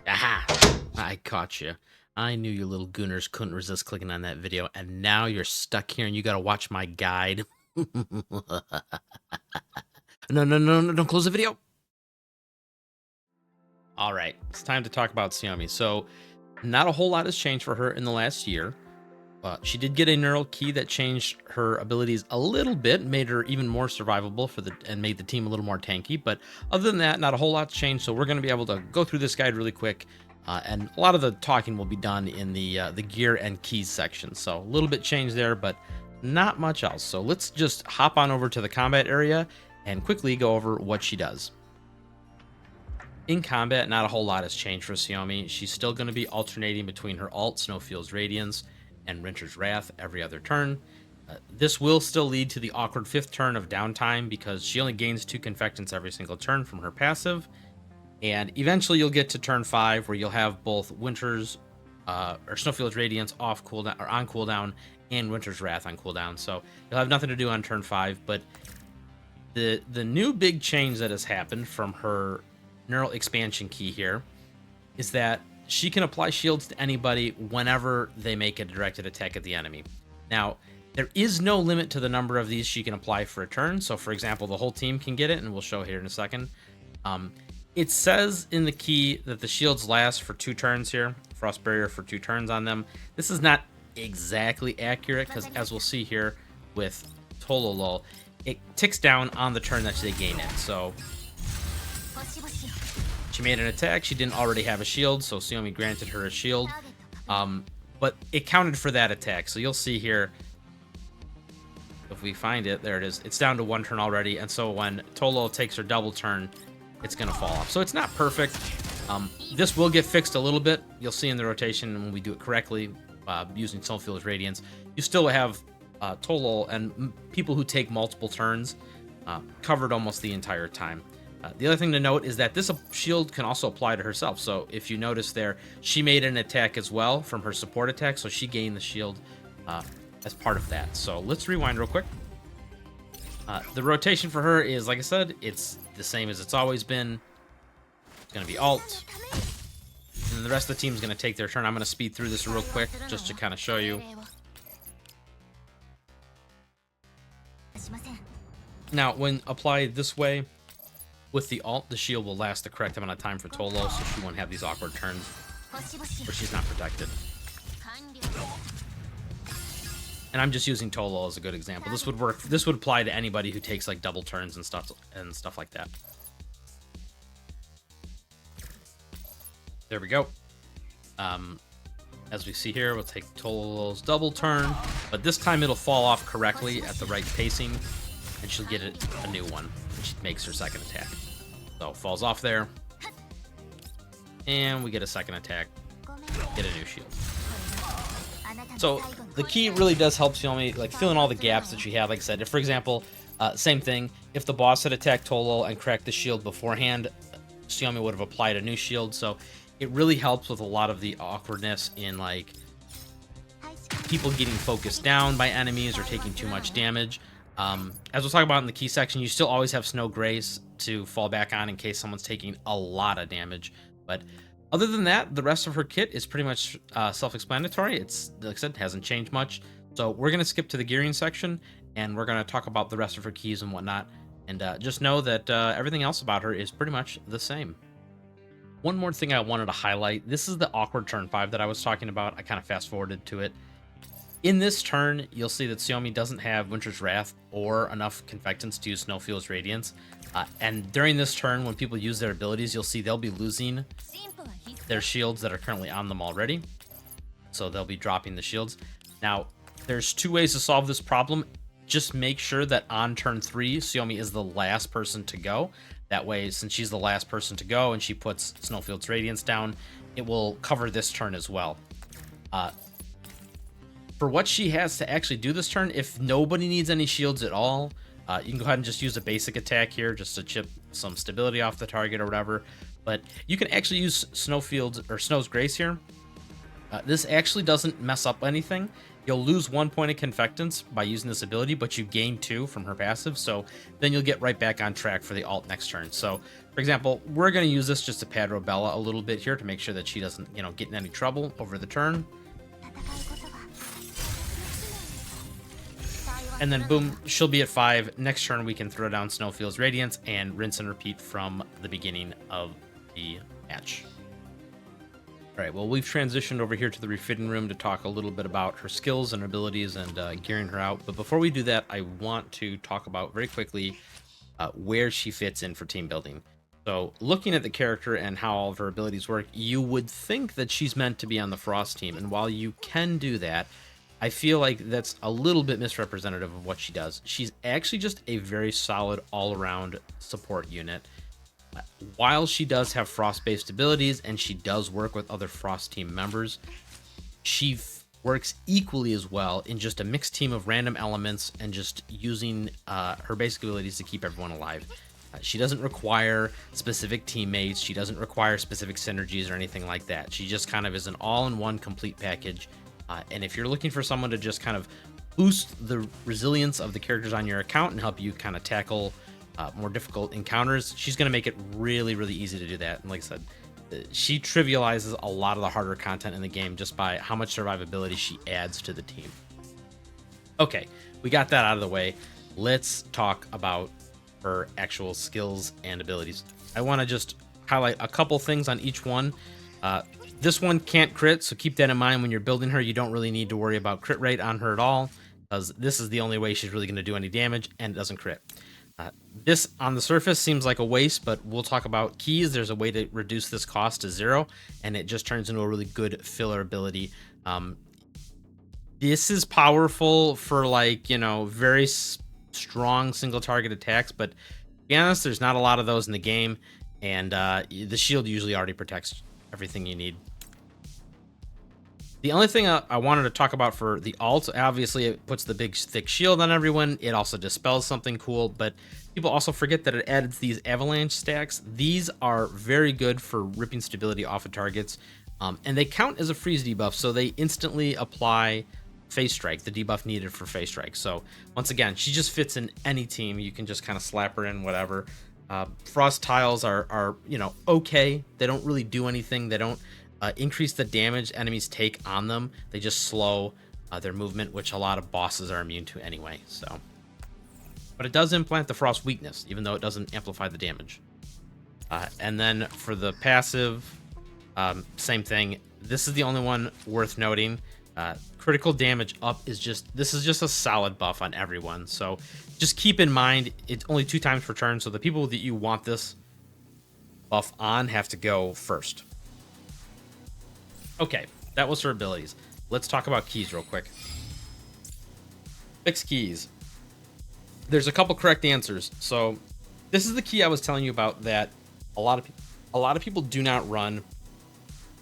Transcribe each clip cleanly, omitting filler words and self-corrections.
Aha! I caught you. I knew you little gooners couldn't resist clicking on that video, and now you're stuck here and you gotta watch my guide. No, no, no, no, don't close the video. All right, it's time to talk about Xiaomi. So, not a whole lot has changed for her in the last year. She did get a neural key that changed her abilities a little bit, made her even more survivable and made the team a little more tanky. But other than that, not a whole lot's changed. So we're going to be able to go through this guide really quick, and a lot of the talking will be done in the gear and keys section. So a little bit changed there, but not much else. So let's just hop on over to the combat area and quickly go over what she does. In combat, not a whole lot has changed for Xiaomi. She's still going to be alternating between her alt, Snowfield's Radiance, and Rinter's Wrath every other turn. This will still lead to the awkward 5th turn of downtime because she only gains 2 Confectants every single turn from her passive. And eventually you'll get to turn 5 where you'll have both Winter's or Snowfield's Radiance off cooldown or on cooldown and Winter's Wrath on cooldown. So you'll have nothing to do on turn 5. But the new big change that has happened from her neural expansion key here is that she can apply shields to anybody whenever they make a directed attack at the enemy. Now, there is no limit to the number of these she can apply for a turn. So, for example, the whole team can get it, and we'll show here in a second. It says in the key that the shields last for 2 turns here. Frost Barrier for 2 turns on them. This is not exactly accurate because, as we'll see here with Tololo, it ticks down on the turn that they gain it. So she made an attack. She didn't already have a shield, so Xiaomi granted her a shield. But it counted for that attack. So you'll see here, if we find it, there it is. It's down to 1 turn already. And so when Tolo takes her double turn, it's going to fall off. So it's not perfect. This will get fixed a little bit. You'll see in the rotation when we do it correctly using Snowfield's Radiance. You still have Tolo and people who take multiple turns covered almost the entire time. The other thing to note is that this shield can also apply to herself. So if you notice there, she made an attack as well from her support attack, so she gained the shield as part of that. So let's rewind real quick. The rotation for her is, like I said, it's the same as it's always been. It's going to be alt. And then the rest of the team is going to take their turn. I'm going to speed through this real quick just to kind of show you. Now, when applied this way, with the alt, the shield will last the correct amount of time for Tolo, so she won't have these awkward turns where she's not protected. And I'm just using Tolo as a good example. This would work. This would apply to anybody who takes like double turns and stuff like that. There we go. As we see here, we'll take Tolo's double turn, but this time it'll fall off correctly at the right pacing, and she'll get a new one, which makes her second attack. So falls off there, and we get a second attack, get a new shield. So the key really does help Xiaomi like fill in all the gaps that she had. Like I said, if, for example, same thing, if the boss had attacked Tolo and cracked the shield beforehand, Xiaomi would have applied a new shield. So it really helps with a lot of the awkwardness in like people getting focused down by enemies or taking too much damage. As we'll talk about in the key section, you still always have Snow Grace to fall back on in case someone's taking a lot of damage. But other than that, the rest of her kit is pretty much self-explanatory. It's, like I said, hasn't changed much. So we're going to skip to the gearing section, and we're going to talk about the rest of her keys and whatnot. And just know that everything else about her is pretty much the same. One more thing I wanted to highlight. This is the awkward turn 5 that I was talking about. I kind of fast-forwarded to it. In this turn, you'll see that Xiaomi doesn't have Winter's Wrath or enough Confectants to use Snowfield's Radiance. And during this turn, when people use their abilities, you'll see they'll be losing their shields that are currently on them already. So they'll be dropping the shields. Now, there's 2 ways to solve this problem. Just make sure that on turn 3, Xiaomi is the last person to go. That way, since she's the last person to go and she puts Snowfield's Radiance down, it will cover this turn as well. For what she has to actually do this turn, if nobody needs any shields at all, you can go ahead and just use a basic attack here just to chip some stability off the target or whatever. But you can actually use Snow's Grace here. This actually doesn't mess up anything. You'll lose 1 point of Confectants by using this ability, but you gain 2 from her passive, so then you'll get right back on track for the alt next turn. So For example, we're going to use this just to pad Robella a little bit here to make sure that she doesn't, get in any trouble over the turn. And then boom, she'll be at 5. Next turn, we can throw down Snowfield's Radiance and rinse and repeat from the beginning of the match. All right, well, we've transitioned over here to the refitting room to talk a little bit about her skills and abilities and gearing her out. But before we do that, I want to talk about very quickly where she fits in for team building. So looking at the character and how all of her abilities work, you would think that she's meant to be on the Frost team. And while you can do that, I feel like that's a little bit misrepresentative of what she does. She's actually just a very solid all-around support unit. While she does have Frost-based abilities and she does work with other Frost team members, she works equally as well in just a mixed team of random elements and just using her basic abilities to keep everyone alive. She doesn't require specific teammates. She doesn't require specific synergies or anything like that. She just kind of is an all-in-one complete package. And if you're looking for someone to just kind of boost the resilience of the characters on your account and help you kind of tackle more difficult encounters, she's going to make it really, really easy to do that. And like I said, she trivializes a lot of the harder content in the game just by how much survivability she adds to the team. Okay, we got that out of the way. Let's talk about her actual skills and abilities. I want to just highlight a couple things on each one. This one can't crit, so keep that in mind when you're building her. You don't really need to worry about crit rate on her at all, because this is the only way she's really going to do any damage, and it doesn't crit. This on the surface seems like a waste, but we'll talk about keys. There's a way to reduce this cost to 0, and it just turns into a really good filler ability. This is powerful for very strong single target attacks, but to be honest, there's not a lot of those in the game, and the shield usually already protects everything you need. The only thing I wanted to talk about for the ult, obviously it puts the big thick shield on everyone. It also dispels something cool, but people also forget that it adds these avalanche stacks. These are very good for ripping stability off of targets, and they count as a freeze debuff, so they instantly apply Phase Strike, the debuff needed for Phase Strike. So once again, she just fits in any team. You can just kind of slap her in whatever. Frost tiles are okay. They don't really do anything. They don't increase the damage enemies take on them. They just slow their movement, which a lot of bosses are immune to anyway. So, but it does implant the Frost weakness, even though it doesn't amplify the damage. And then for the passive, same thing. This is the only one worth noting. Critical damage up this is just a solid buff on everyone. So just keep in mind it's only 2 times per turn. So the people that you want this buff on have to go first. Okay, that was her abilities. Let's talk about keys real quick. 6 keys. There's a couple correct answers. So this is the key I was telling you about that a lot of people do not run,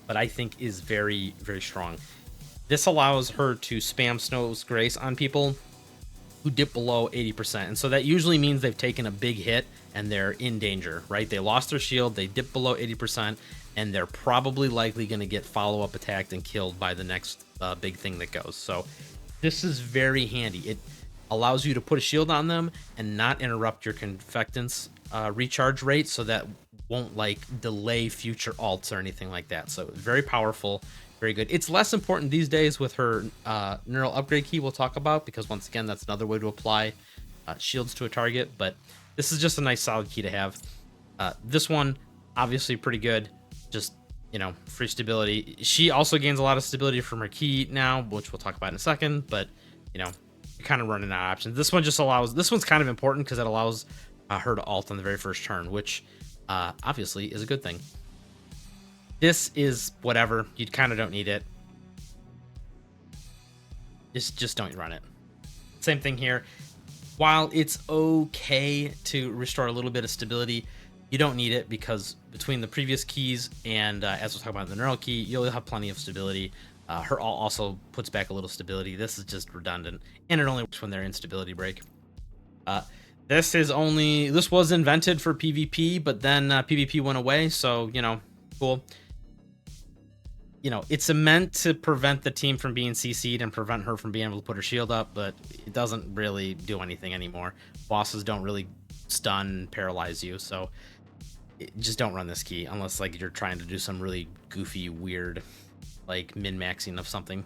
but I think is very, very strong. This allows her to spam Snow's Grace on people who dip below 80%. And so that usually means they've taken a big hit and they're in danger, right? They lost their shield, they dip below 80%, and they're probably likely going to get follow-up attacked and killed by the next big thing that goes. So this is very handy. It allows you to put a shield on them and not interrupt your Confectant's recharge rate, so that won't delay future ults or anything like that. So very powerful, very good. It's less important these days with her neural upgrade key we'll talk about, because once again, that's another way to apply shields to a target, but this is just a nice solid key to have. This one, obviously pretty good. Just, free stability. She also gains a lot of stability from her key now, which we'll talk about in a second, but, you're kind of running out of options. This one's kind of important because it allows her to ult on the very first turn, which obviously is a good thing. This is whatever. You kind of don't need it. Just don't run it. Same thing here. While it's okay to restore a little bit of stability, you don't need it, because between the previous keys and as we'll talk about the neural key, you'll have plenty of stability. Her ult also puts back a little stability. This is just redundant, and it only works when they're in stability break. This was invented for PvP, but then PvP went away, so cool. It's meant to prevent the team from being CC'd and prevent her from being able to put her shield up, but it doesn't really do anything anymore. Bosses don't really stun and paralyze you, so just don't run this key unless like you're trying to do some really goofy, weird, like min-maxing of something.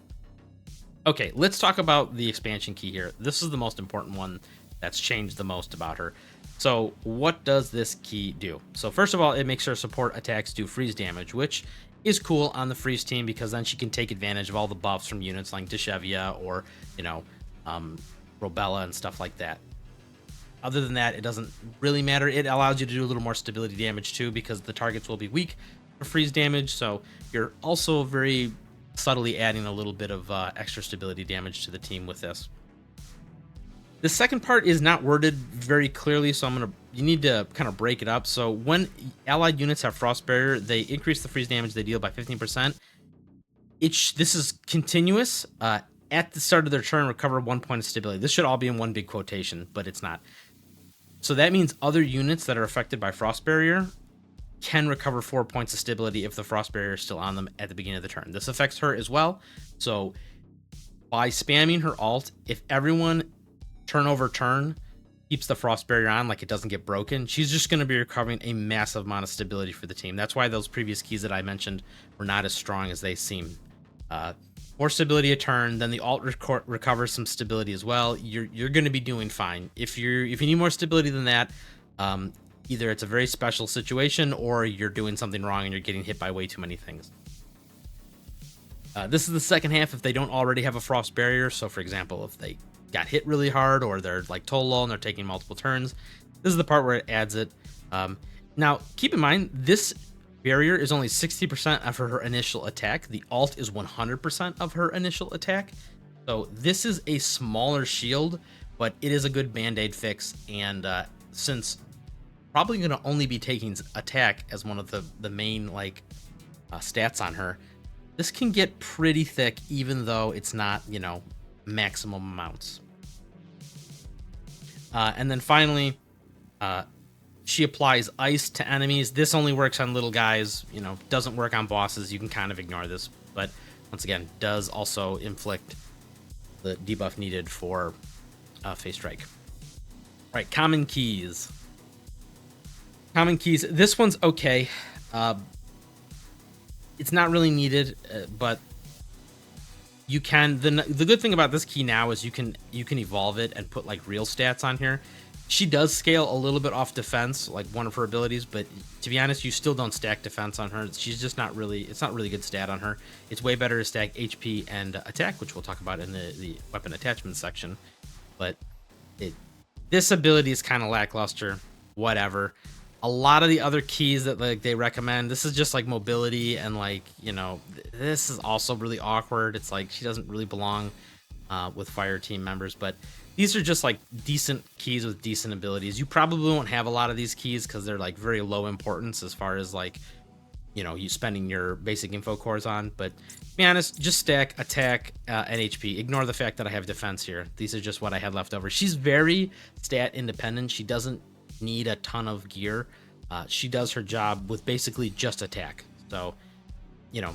Okay, let's talk about the expansion key here. This is the most important one that's changed the most about her. So what does this key do? So first of all, it makes her support attacks do freeze damage, which is cool on the freeze team because then she can take advantage of all the buffs from units like Deshevia or, you know, Robella and stuff like that. Other than that, it doesn't really matter. It allows you to do a little more stability damage too because the targets will be weak for freeze damage. So you're also very subtly adding a little bit of extra stability damage to the team with this. The second part is not worded very clearly, so you need to kind of break it up. So when allied units have Frost Barrier, they increase the freeze damage they deal by 15%. This is continuous. At the start of their turn, recover 1 point of stability. This should all be in one big quotation, but it's not. So that means other units that are affected by Frost Barrier can recover 4 points of stability if the Frost Barrier is still on them at the beginning of the turn. This affects her as well. So by spamming her alt, if everyone turn over turn keeps the Frost Barrier on, like it doesn't get broken, she's just going to be recovering a massive amount of stability for the team. That's why those previous keys that I mentioned were not as strong as they seem. More stability a turn, then the alt recovers some stability as well. You're going to be doing fine. If you need more stability than that, either it's a very special situation or you're doing something wrong and you're getting hit by way too many things. This is the second half if they don't already have a Frost Barrier. So for example, if they got hit really hard or they're like Tolol and they're taking multiple turns, this is the part where it adds it. Now keep in mind, this barrier is only 60% of her initial attack. The alt is 100% of her initial attack. So this is a smaller shield, but it is a good band-aid fix. And since probably going to only be taking attack as one of the main like stats on her, this can get pretty thick even though it's not, you know, maximum amounts. And then finally, she applies ice to enemies. This only works on little guys, you know, doesn't work on bosses. You can kind of ignore this, but once again, does also inflict the debuff needed for Phase Strike. All right, common keys. Common keys. This one's okay. It's not really needed, but you can. The good thing about this key now is you can evolve it and put like real stats on here. She does scale a little bit off defense, like one of her abilities, but to be honest, you still don't stack defense on her. She's just not really, it's not really good stat on her. It's way better to stack HP and attack, which we'll talk about in the weapon attachment section. But this ability is kind of lackluster, whatever. A lot of the other keys that like they recommend, this is just like mobility and like, you know, this is also really awkward. It's like she doesn't really belong with fire team members, but these are just like decent keys with decent abilities. You probably won't have a lot of these keys because they're like very low importance as far as like, you know, you spending your basic info cores on. But to be honest, just stack attack and HP. Ignore the fact that I have defense here. These are just what I had left over. She's very stat independent. She doesn't need a ton of gear. She does her job with basically just attack. So, you know,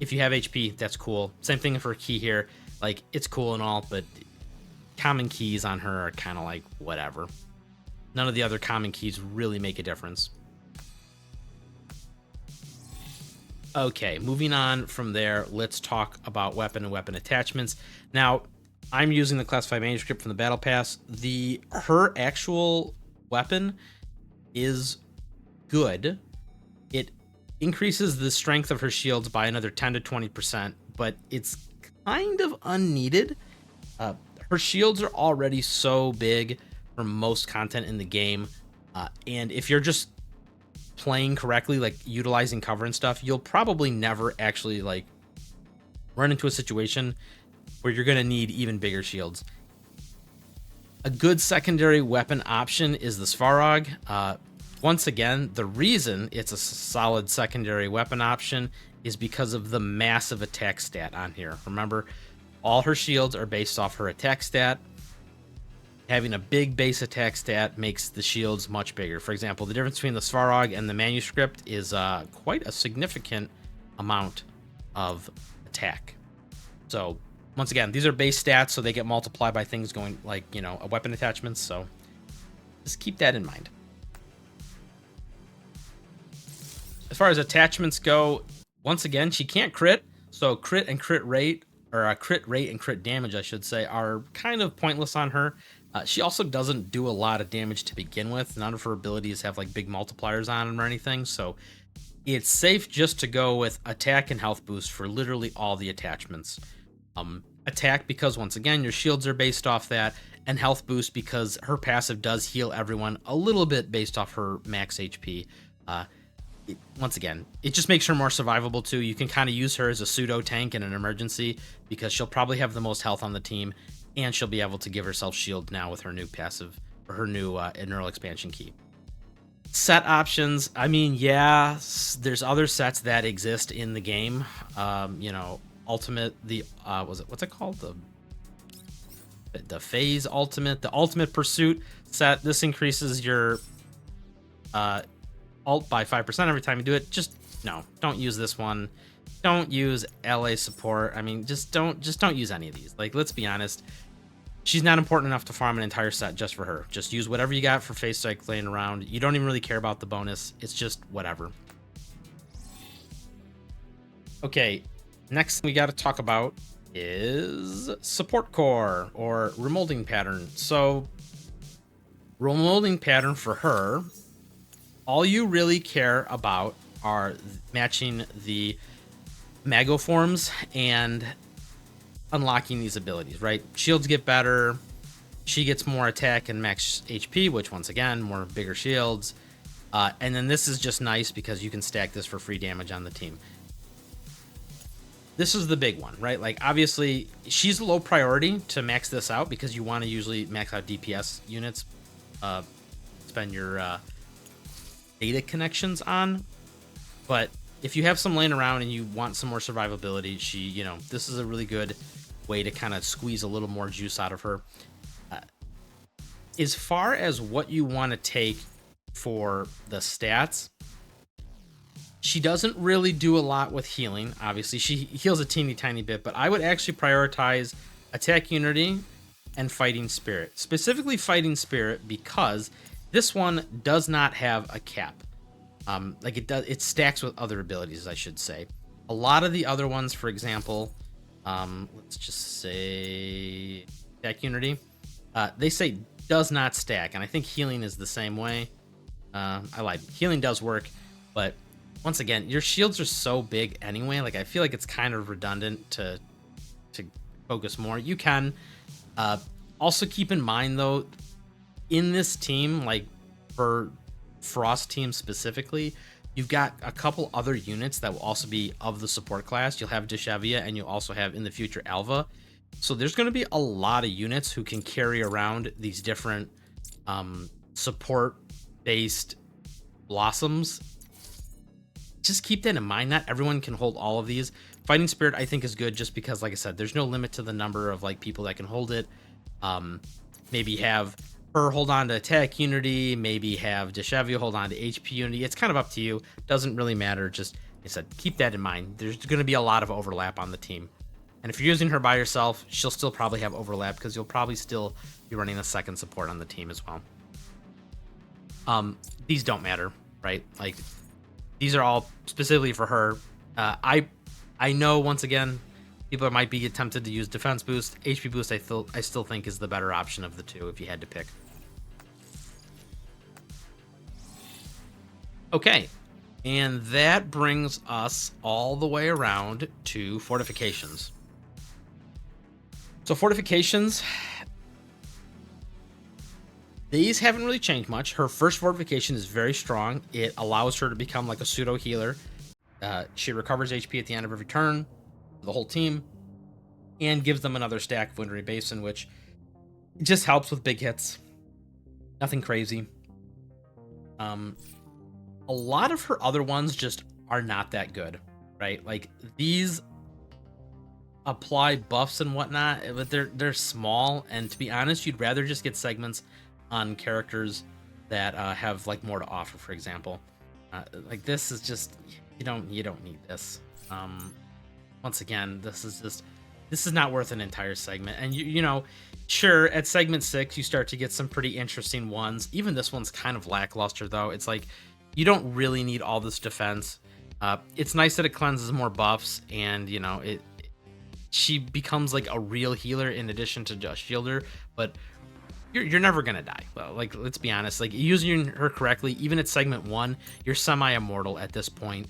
if you have HP, that's cool. Same thing for key here. Like, it's cool and all, but common keys on her are kind of like whatever. None of the other common keys really make a difference. Okay, moving on from there, let's talk about weapon and weapon attachments. Now, I'm using the classified manuscript from the battle pass. Her actual weapon is good. It increases the strength of her shields by another 10 to 20%, but it's kind of unneeded. Her shields are already so big for most content in the game, and if you're just playing correctly, like utilizing cover and stuff, you'll probably never actually like run into a situation where you're going to need even bigger shields. A good secondary weapon option is the Svarog. Once again, the reason it's a solid secondary weapon option is because of the massive attack stat on here. Remember, all her shields are based off her attack stat. Having a big base attack stat makes the shields much bigger. For example, the difference between the Svarog and the manuscript is quite a significant amount of attack. So once again, these are base stats, so they get multiplied by things going like, you know, a weapon attachments. So just keep that in mind. far as attachments go, once again, she can't crit. So crit and crit rate, or a crit rate and crit damage, I should say, are kind of pointless on her. She also doesn't do a lot of damage to begin with. None of her abilities have like big multipliers on them or anything. So it's safe just to go with attack and health boost for literally all the attachments. Attack because, once again, your shields are based off that, and health boost because her passive does heal everyone a little bit based off her max HP. Once again, it just makes her more survivable too. You can kind of use her as a pseudo tank in an emergency because she'll probably have the most health on the team, and she'll be able to give herself shield now with her new passive, or her new neural expansion key. Set options, I mean, yeah, there's other sets that exist in the game. You know, ultimate, what's it called, the phase ultimate, the ultimate pursuit set. This increases your ult by 5% every time you do it. Just no, don't use this one. Don't use LA support. I mean, just don't use any of these. Like, let's be honest, she's not important enough to farm an entire set just for her. Just use whatever you got for phase cycling around. You don't even really care about the bonus. It's just whatever. Okay, next thing we got to talk about is support core, or remolding pattern. So remolding pattern for her, all you really care about are matching the Mago forms and unlocking these abilities, right? Shields get better, she gets more attack and max HP, which, once again, more bigger shields. And then this is just nice because you can stack this for free damage on the team. This is the big one, right? Like, obviously, she's low priority to max this out because you want to usually max out DPS units, spend your data connections on. But if you have some laying around and you want some more survivability, this is a really good way to kind of squeeze a little more juice out of her. As far as what you want to take for the stats, she doesn't really do a lot with healing. Obviously, she heals a teeny tiny bit, but I would actually prioritize attack unity and fighting spirit. Specifically fighting spirit because this one does not have a cap. It stacks with other abilities, I should say. A lot of the other ones, for example, let's just say attack unity, they say does not stack, and I think healing is the same way. I lied. Healing does work, but once again, your shields are so big anyway. Like, I feel like it's kind of redundant to focus more. You can also keep in mind, though, in this team, like for Frost team specifically, you've got a couple other units that will also be of the support class. You'll have Deshevia, and you'll also have, in the future, Alva. So there's going to be a lot of units who can carry around these different support-based blossoms. Just keep that in mind. Not everyone can hold all of these. Fighting Spirit, I think, is good just because, like I said, there's no limit to the number of like people that can hold it. Maybe have her hold on to attack unity, maybe have Deshevia hold on to HP unity. It's kind of up to you. Doesn't really matter. Just, like I said, keep that in mind. There's going to be a lot of overlap on the team. And if you're using her by yourself, she'll still probably have overlap because you'll probably still be running a second support on the team as well. These don't matter, right? Like, these are all specifically for her. I know, once again, people might be tempted to use defense boost. HP boost, I still think, is the better option of the two if you had to pick. Okay, and that brings us all the way around to fortifications. So fortifications, these haven't really changed much. Her first fortification is very strong. It allows her to become like a pseudo healer. She recovers HP at the end of every turn, the whole team, and gives them another stack of Wintry Basin, which just helps with big hits. Nothing crazy. A lot of her other ones just are not that good, right? Like, these apply buffs and whatnot, but they're small, and to be honest, you'd rather just get segments on characters that have like more to offer. For example, like, this is just, you don't need this. Once again, this is not worth an entire segment. And you know, sure, at segment 6 you start to get some pretty interesting ones. Even this one's kind of lackluster, though. It's like, you don't really need all this defense. It's nice that it cleanses more buffs, and you know she becomes like a real healer in addition to just shielder. But you're never gonna die. Well, like let's be honest, like using her correctly, even at segment 1, you're semi-immortal at this point.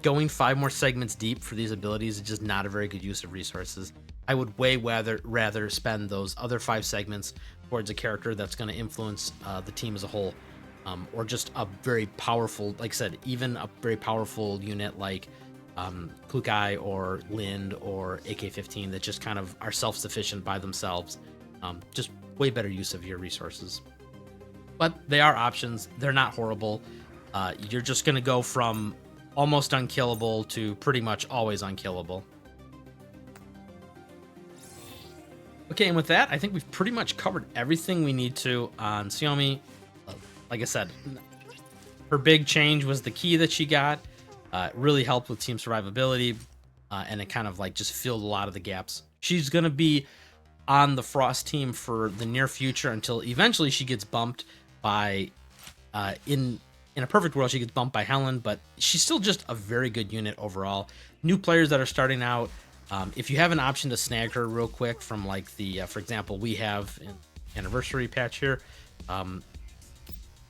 Going 5 more segments deep for these abilities is just not a very good use of resources. I would way rather spend those other 5 segments towards a character that's going to influence the team as a whole, or just a very powerful, like I said, even a very powerful unit like Klukai or Lind or AK-15 that just kind of are self-sufficient by themselves. Just way better use of your resources. But they are options. They're not horrible. You're just going to go from almost unkillable to pretty much always unkillable. Okay, and with that, I think we've pretty much covered everything we need to on Suomi. Like I said, her big change was the key that she got. It really helped with team survivability, and it kind of like just filled a lot of the gaps. She's going to be on the Frost team for the near future until eventually she gets bumped by, in a perfect world, she gets bumped by Helen, but she's still just a very good unit overall. New players that are starting out, if you have an option to snag her real quick from like the, for example, we have an anniversary patch here.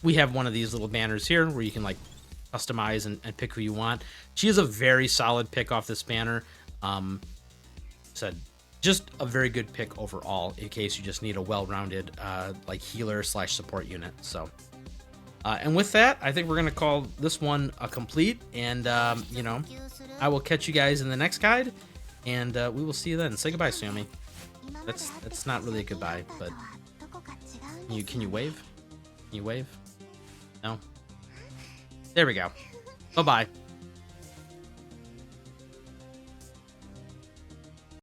We have one of these little banners here where you can like customize and pick who you want. She is a very solid pick off this banner. Said just a very good pick overall in case you just need a well-rounded like healer / support unit. So and with that, I think we're gonna call this one a complete, and you know, I will catch you guys in the next guide, and we will see you then. Say goodbye, Suomi. That's not really a goodbye, but can you wave? Can you wave? No. There we go. Bye bye.